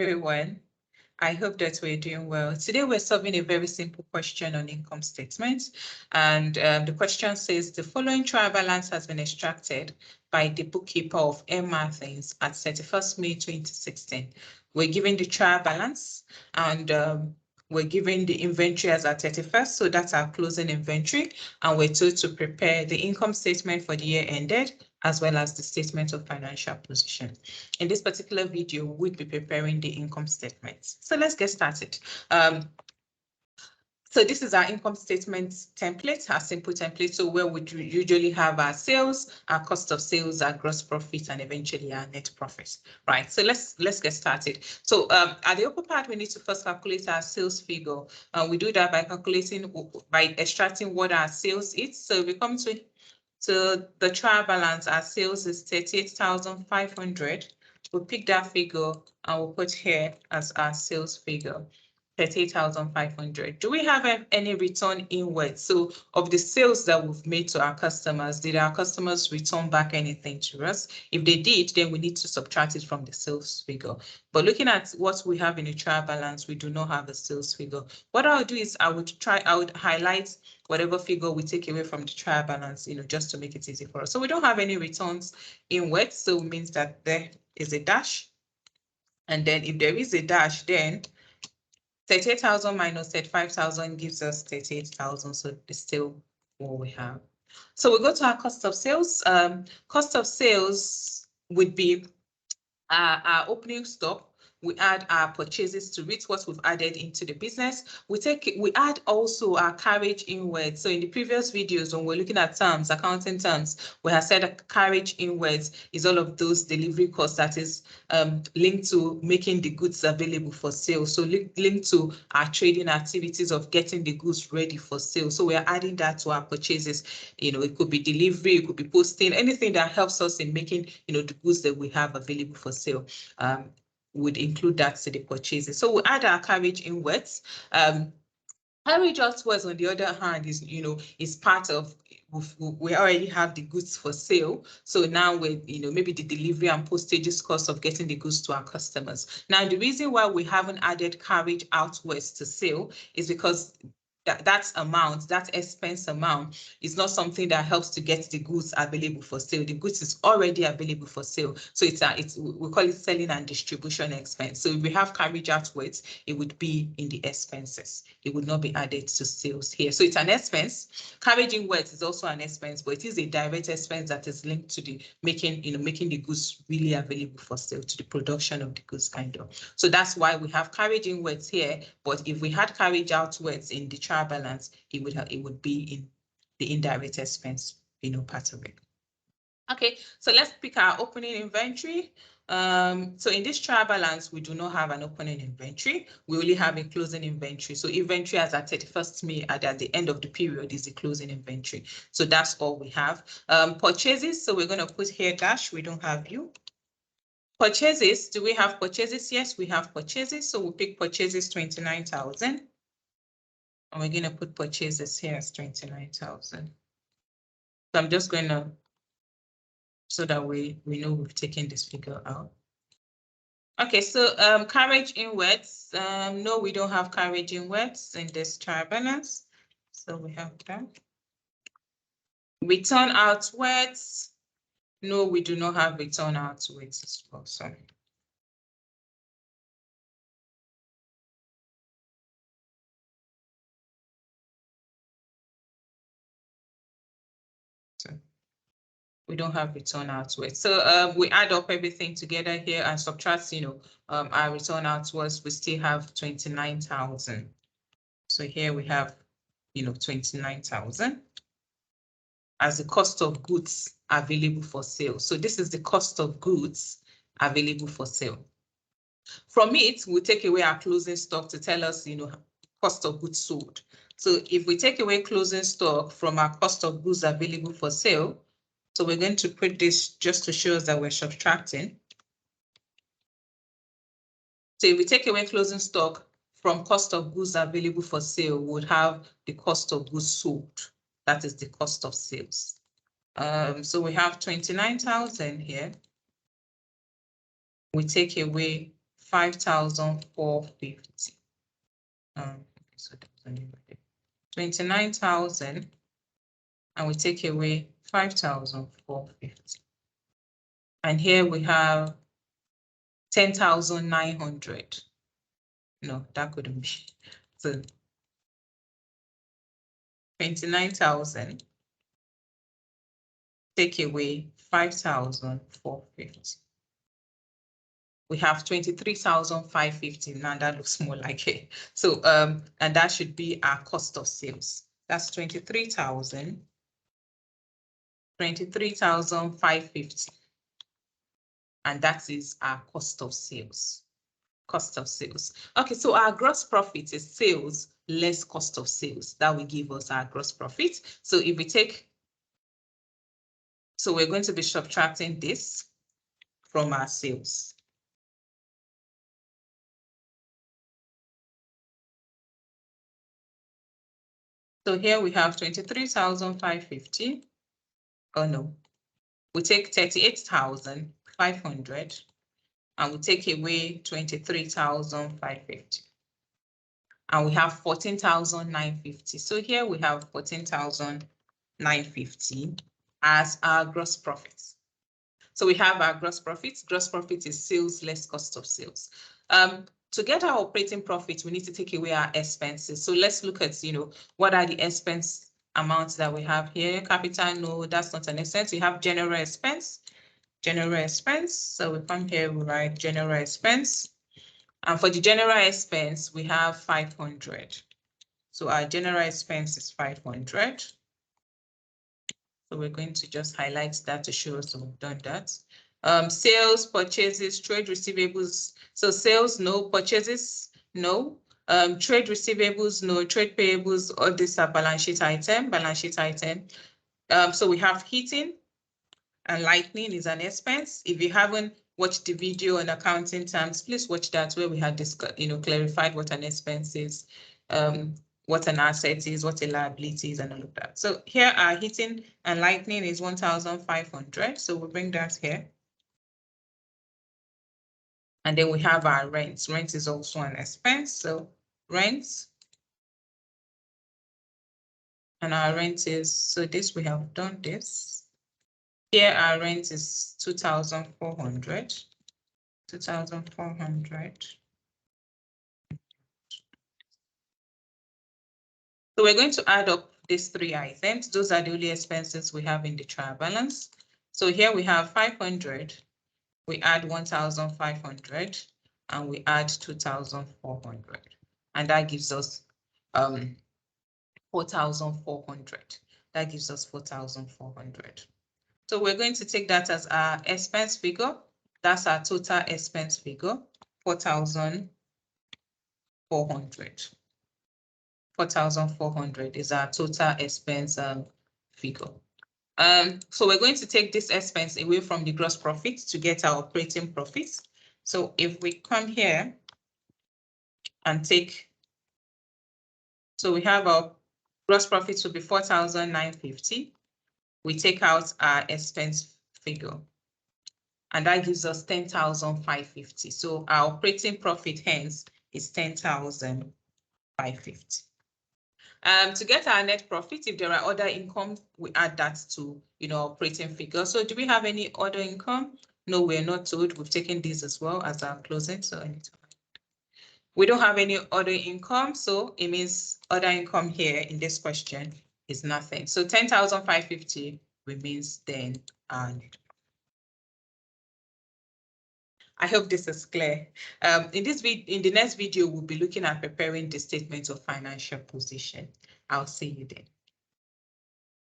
everyone. I hope that we're doing well. Today we're solving a very simple question on income statement. And the question says the following trial balance has been extracted by the bookkeeper of M. Athens at 31st May 2016. We're given the trial balance and we're given the inventory as at 31st. So that's our closing inventory. And we're told to prepare the income statement for the year ended, as well as the statement of financial position. In this particular video, we'll be preparing the income statement. So let's get started. So this is our income statement template, our simple template. So where we usually have our sales, our cost of sales, our gross profit, and eventually our net profit, right? So let's get started. So at the upper part, we need to first calculate our sales figure. We do that by by extracting what our sales is. So if we come to the trial balance, our sales is 38,500. We'll pick that figure and we'll put here as our sales figure, 38,500. Do we have any return inward? So of the sales that we've made to our customers, did our customers return back anything to us? If they did, then we need to subtract it from the sales figure. But looking at what we have in the trial balance, we do not have a sales figure. What I'll do is I would highlight whatever figure we take away from the trial balance, just to make it easy for us. So we don't have any returns inward, so it means that there is a dash. And then if there is a dash, then 38,000 minus 35,000 gives us 38,000. So it's still what we have. So we go to our cost of sales. Cost of sales would be our opening stock. We add our purchases to it, what we've added into the business. We add also our carriage inwards. So in the previous videos, when we're looking at terms, accounting terms, we have said that carriage inwards is all of those delivery costs that is linked to making the goods available for sale. So linked to our trading activities of getting the goods ready for sale. So we're adding that to our purchases. It could be delivery, it could be posting, anything that helps us in making, the goods that we have available for sale. Would include that to the purchases. So we add our carriage inwards. Carriage outwards, on the other hand, is part of, we already have the goods for sale. So now with, maybe the delivery and postages cost of getting the goods to our customers. Now, the reason why we haven't added carriage outwards to sale is because that expense amount is not something that helps to get the goods available for sale. The goods is already available for sale. So we call it selling and distribution expense. So if we have carriage outwards, it would be in the expenses. It would not be added to sales here. So it's an expense. Carriage inwards is also an expense, but it is a direct expense that is linked to the making the goods really available for sale, to the production of the goods kind of. So that's why we have carriage inwards here. But if we had carriage outwards in the trial balance, it would be in the indirect expense, part of it. Okay, so let's pick our opening inventory. So in this trial balance, we do not have an opening inventory. We only have a closing inventory. So inventory as at 31st May at the end of the period is the closing inventory. So that's all we have. Purchases, so we're going to put here dash, we don't have you. Purchases, do we have purchases? Yes, we have purchases. So we'll pick purchases 29,000. And we're going to put purchases here as 29,000. So I'm just going to, so that we know we've taken this figure out. Okay, so carriage inwards. No, we don't have carriage inwards in this trial balance. So we have that. Return outwards. No, we do not have return outwards as well. Sorry. We don't have return outwards. So we add up everything together here and subtract, our return outwards, we still have 29,000. So here we have, 29,000 as the cost of goods available for sale. So this is the cost of goods available for sale. From it, we take away our closing stock to tell us, cost of goods sold. So if we take away closing stock from our cost of goods available for sale, so we're going to put this just to show us that we're subtracting. So if we take away closing stock from cost of goods available for sale, we would have the cost of goods sold. That is the cost of sales. So we have 29,000 here. We take away 5,450. So 29,000, and we take away 5,450. And here we have 10,900. No, that couldn't be. So 29,000, take away 5,450. We have 23,550. Now that looks more like it. So, and that should be our cost of sales. That's 23,550. And that is our cost of sales. Cost of sales. Okay, so our gross profit is sales less cost of sales. That will give us our gross profit. So if we take, so we're going to be subtracting this from our sales. So here we have 23,550. Oh no, we take 38,500 and we take away 23,550. And we have 14,950. So here we have 14,950 as our gross profit. So we have our gross profit. Gross profit is sales less cost of sales. To get our operating profit, we need to take away our expenses. So let's look at, what are the expense amounts that we have here. Capital, no, that's not an expense. We have general expense. General expense. So we come here, we write general expense. And for the general expense, we have 500. So our general expense is 500. So we're going to just highlight that to show us we've done that. Sales, purchases, trade receivables. So sales, no. Purchases, no. Trade receivables, no. Trade payables, all these are balance sheet item. So we have heating and lighting is an expense. If you haven't watched the video on accounting terms, please watch that where we had discussed, clarified what an expense is, what an asset is, what a liability is, and all of that. So here our heating and lighting is 1,500. So we'll bring that here. And then we have our rent. Rent is also an expense. So rent. And our rent is, so this we have done this. Here our rent is 2,400. 2,400. So we're going to add up these three items. Those are the only expenses we have in the trial balance. So here we have 500. We add 1,500 and we add 2,400. And that gives us 4,400. That gives us 4,400. So we're going to take that as our expense figure. That's our total expense figure, 4,400. 4,400 is our total expense figure. So we're going to take this expense away from the gross profit to get our operating profits. So if we come here and take, so we have our gross profit will be 4,950. We take out our expense figure, and that gives us 10,550. So our operating profit hence is 10,550. To get our net profit, if there are other income, we add that to operating figure. So do we have any other income? No, we're not told. We've taken this as well as our closing. So I need to. We don't have any other income, so it means other income here in this question is nothing. So 10,550 remains then our net. I hope this is clear. In the next video, we'll be looking at preparing the statement of financial position. I'll see you then.